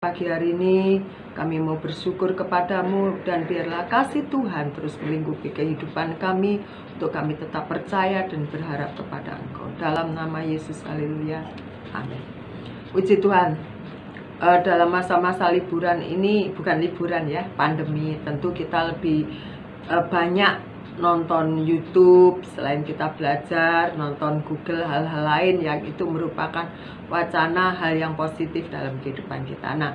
Pagi hari ini kami mau bersyukur kepadamu dan biarlah kasih Tuhan terus melingkupi kehidupan kami untuk kami tetap percaya dan berharap kepada Engkau. Dalam nama Yesus, haleluya, amin. Puji Tuhan. Dalam masa-masa liburan ini, bukan liburan ya, pandemi, tentu kita lebih banyak nonton YouTube. Selain kita belajar, nonton Google, hal-hal lain yang itu merupakan wacana hal yang positif dalam kehidupan kita. Nah,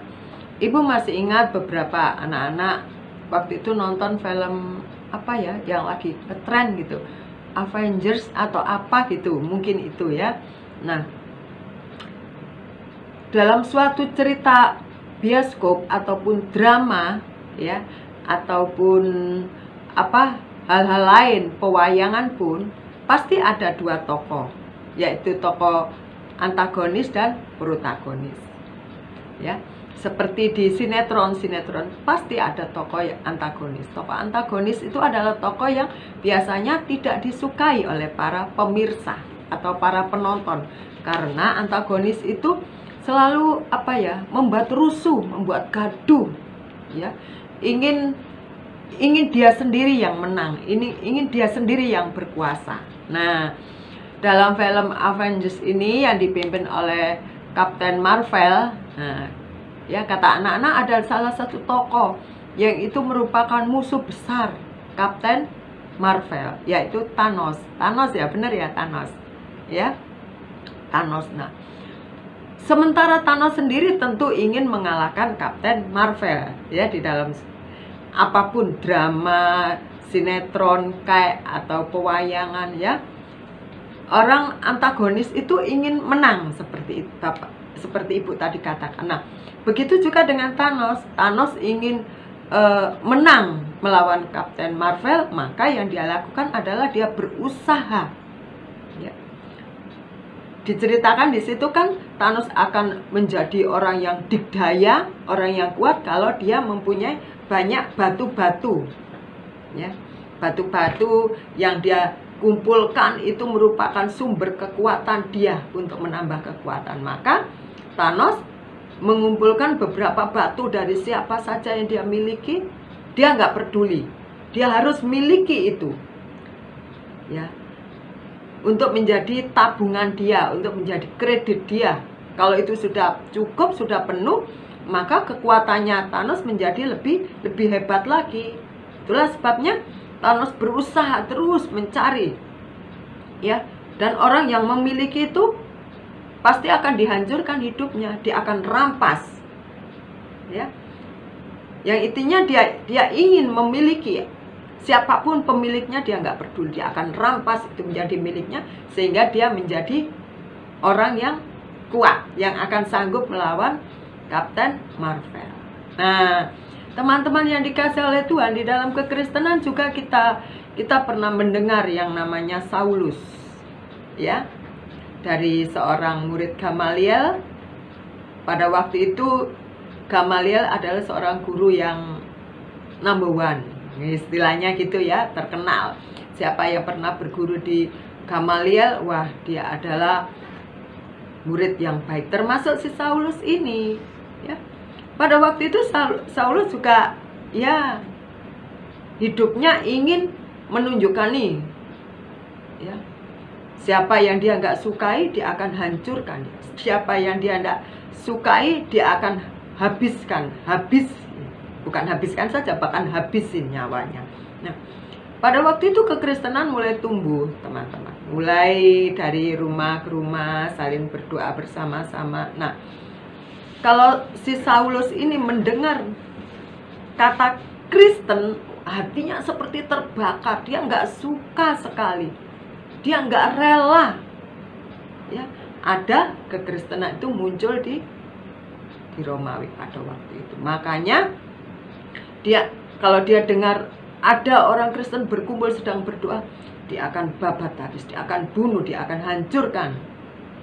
Ibu masih ingat beberapa anak-anak waktu itu nonton film apa ya yang lagi ngetren gitu, Avengers atau apa gitu, mungkin itu ya. Nah, dalam suatu cerita bioskop ataupun drama ya, ataupun apa hal-hal lain, pewayangan pun pasti ada dua tokoh, yaitu tokoh antagonis dan protagonis. Ya, seperti di sinetron pasti ada tokoh antagonis. Tokoh antagonis itu adalah tokoh yang biasanya tidak disukai oleh para pemirsa atau para penonton, karena antagonis itu selalu membuat rusuh, membuat gaduh, ya, ingin dia sendiri yang menang, ingin dia sendiri yang berkuasa. Nah, dalam film Avengers ini yang dipimpin oleh Captain Marvel, ya, kata anak-anak ada salah satu tokoh yang itu merupakan musuh besar Captain Marvel, yaitu Thanos. Thanos ya, bener ya, Thanos. Ya, Thanos. Nah, sementara Thanos sendiri tentu ingin mengalahkan Captain Marvel, ya, di dalam apapun drama, sinetron kayak atau pewayangan ya. Orang antagonis itu ingin menang seperti itu, seperti Ibu tadi katakan. Nah, begitu juga dengan Thanos. Thanos ingin menang melawan Captain Marvel, maka yang dia lakukan adalah dia berusaha. Ya. Diceritakan di situ kan Thanos akan menjadi orang yang dikdaya, orang yang kuat kalau dia mempunyai banyak batu-batu. Ya, batu-batu yang dia kumpulkan itu merupakan sumber kekuatan dia untuk menambah kekuatan. Maka Thanos mengumpulkan beberapa batu dari siapa saja yang dia miliki. Dia nggak peduli, dia harus miliki itu, ya, untuk menjadi tabungan dia, untuk menjadi kredit dia. Kalau itu sudah cukup, sudah penuh, maka kekuatannya Thanos menjadi lebih hebat lagi. Itulah sebabnya Thanos berusaha terus mencari, ya, dan orang yang memiliki itu pasti akan dihancurkan hidupnya, dia akan rampas, ya. Yang intinya dia ingin memiliki, siapapun pemiliknya dia nggak peduli, dia akan rampas itu menjadi miliknya sehingga dia menjadi orang yang kuat, yang akan sanggup melawan Captain Marvel. Nah, teman-teman yang dikasih oleh Tuhan, di dalam kekristenan juga kita pernah mendengar yang namanya Saulus, ya, dari seorang murid Gamaliel. Pada waktu itu Gamaliel adalah seorang guru yang number one, istilahnya gitu ya, terkenal. Siapa yang pernah berguru di Gamaliel, wah, dia adalah murid yang baik, termasuk si Saulus ini, ya. Pada waktu itu Saulus juga, ya, hidupnya ingin menunjukkan nih, ya, siapa yang dia nggak sukai dia akan hancurkan, siapa yang dia nggak sukai dia akan bukan habiskan saja, bahkan habisin nyawanya. Nah, pada waktu itu kekristenan mulai tumbuh, teman-teman, mulai dari rumah ke rumah saling berdoa bersama-sama. Nah, kalau si Saulus ini mendengar kata Kristen, hatinya seperti terbakar. Dia nggak suka sekali, dia nggak rela, ya, ada kekristenan itu muncul di Romawi pada waktu itu. Makanya kalau dia dengar ada orang Kristen berkumpul sedang berdoa, dia akan babat habis, dia akan bunuh, dia akan hancurkan,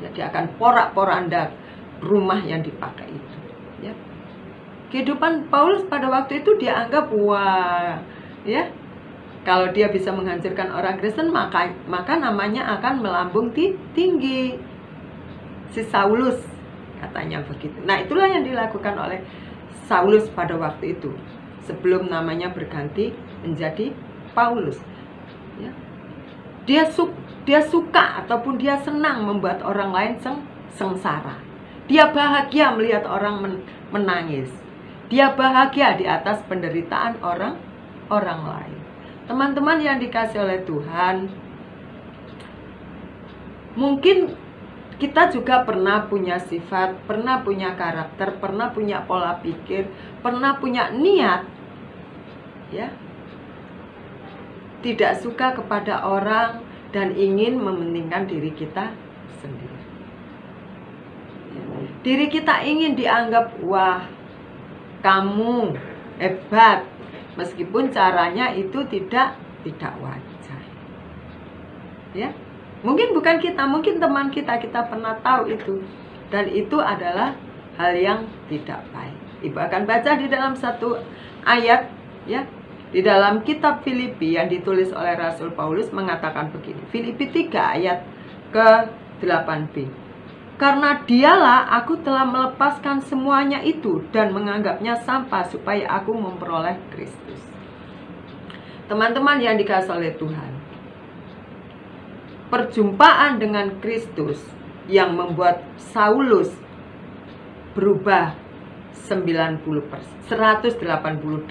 ya, dia akan porak-poranda rumah yang dipakai itu, ya. Kehidupan Paulus pada waktu itu dia anggap, wah, ya, kalau dia bisa menghancurkan orang Kristen, maka namanya akan melambung tinggi. Si Saulus katanya begitu. Nah, itulah yang dilakukan oleh Saulus pada waktu itu, sebelum namanya berganti menjadi Paulus. Ya. Dia suka ataupun dia senang membuat orang lain sengsara. Dia bahagia melihat orang menangis. Dia bahagia di atas penderitaan orang lain. Teman-teman yang dikasih oleh Tuhan, mungkin kita juga pernah punya sifat, pernah punya karakter, pernah punya pola pikir, pernah punya niat, ya, tidak suka kepada orang dan ingin mementingkan diri kita sendiri. Diri kita ingin dianggap, wah, kamu hebat, meskipun caranya itu tidak wajar. Ya. Mungkin bukan kita, mungkin teman kita pernah tahu itu. Dan itu adalah hal yang tidak baik. Ibu akan baca di dalam satu ayat, ya, di dalam kitab Filipi yang ditulis oleh Rasul Paulus mengatakan begini. Filipi 3 ayat ke-8b. Karena dialah aku telah melepaskan semuanya itu dan menganggapnya sampah supaya aku memperoleh Kristus. Teman-teman yang dikasihi oleh Tuhan, perjumpaan dengan Kristus yang membuat Saulus berubah 180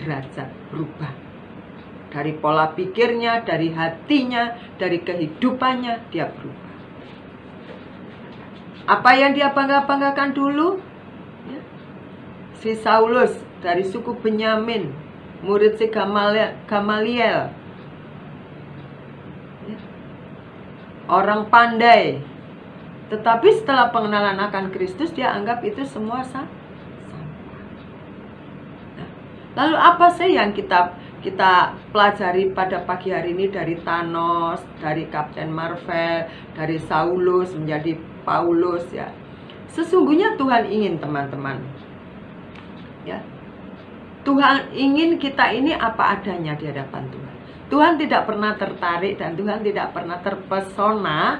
derajat berubah. Dari pola pikirnya, dari hatinya, dari kehidupannya, dia berubah. Apa yang dia bangga-banggakan dulu? Ya. Si Saulus dari suku Benyamin, murid si Gamaliel, orang pandai. Tetapi setelah pengenalan akan Kristus, dia anggap itu semua sampah. Nah, lalu apa sih yang kita pelajari pada pagi hari ini dari Thanos, dari Kapten Marvel, dari Saulus menjadi Paulus, ya? Sesungguhnya Tuhan ingin, teman-teman, ya, Tuhan ingin kita ini apa adanya di hadapan Tuhan. Tuhan tidak pernah tertarik dan Tuhan tidak pernah terpesona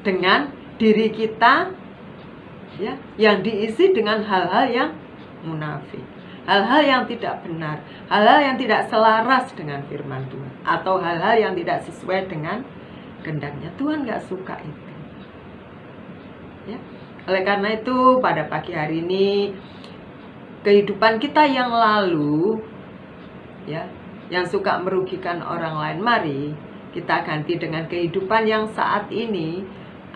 dengan diri kita, ya, yang diisi dengan hal-hal yang munafik, hal-hal yang tidak benar, hal-hal yang tidak selaras dengan firman Tuhan, atau hal-hal yang tidak sesuai dengan kehendaknya. Tuhan gak suka itu, ya. Oleh karena itu pada pagi hari ini, kehidupan kita yang lalu, ya, yang suka merugikan orang lain, mari kita ganti dengan kehidupan yang saat ini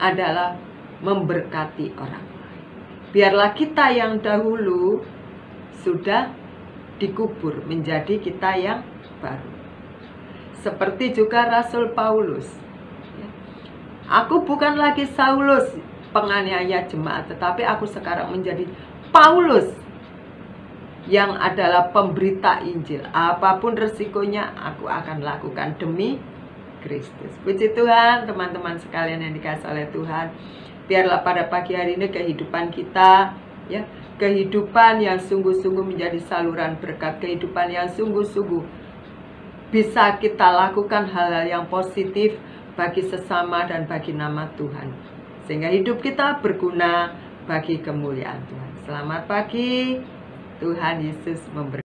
adalah memberkati orang lain. Biarlah kita yang dahulu sudah dikubur menjadi kita yang baru. Seperti juga Rasul Paulus. Aku bukan lagi Saulus, penganiaya jemaat, tetapi aku sekarang menjadi Paulus, yang adalah pemberita Injil. Apapun resikonya, aku akan lakukan demi Kristus. Puji Tuhan, teman-teman sekalian yang dikasihi oleh Tuhan. Biarlah pada pagi hari ini kehidupan kita, ya, kehidupan yang sungguh-sungguh menjadi saluran berkat, kehidupan yang sungguh-sungguh bisa kita lakukan hal-hal yang positif bagi sesama dan bagi nama Tuhan, sehingga hidup kita berguna bagi kemuliaan Tuhan. Selamat pagi, Tuhan Yesus memberkati.